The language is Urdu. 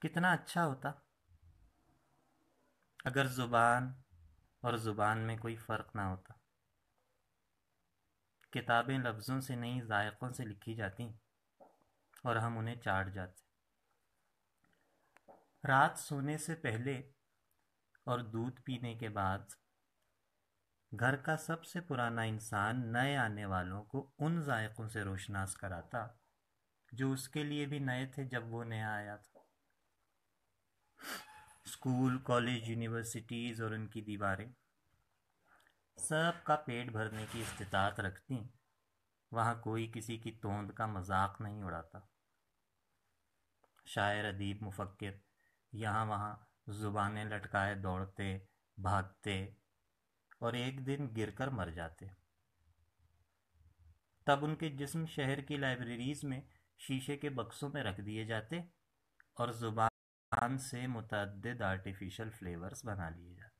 کتنا اچھا ہوتا اگر زبان اور زبان میں کوئی فرق نہ ہوتا۔ کتابیں لفظوں سے نہیں ذائقوں سے لکھی جاتی اور ہم انہیں چاٹ جاتے۔ رات سونے سے پہلے اور دودھ پینے کے بعد گھر کا سب سے پرانا انسان نئے آنے والوں کو ان ذائقوں سے روشناس کراتا جو اس کے لیے بھی نئے تھے جب وہ نیا آیا تھا۔ اسکول، کالج، یونیورسٹیز اور ان کی دیواریں سب کا پیٹ بھرنے کی استطاعت رکھتی، وہاں کوئی کسی کی توند کا مذاق نہیں اڑاتا۔ شاعر، ادیب، مفکر یہاں وہاں زبانیں لٹکائے دوڑتے، بھاگتے اور ایک دن گر کر مر جاتے۔ تب ان کے جسم شہر کی لائبریریز میں شیشے کے بکسوں میں رکھ دیے جاتے اور زبان سے متعدد آرٹیفیشل فلیورز بنا لیے جاتے۔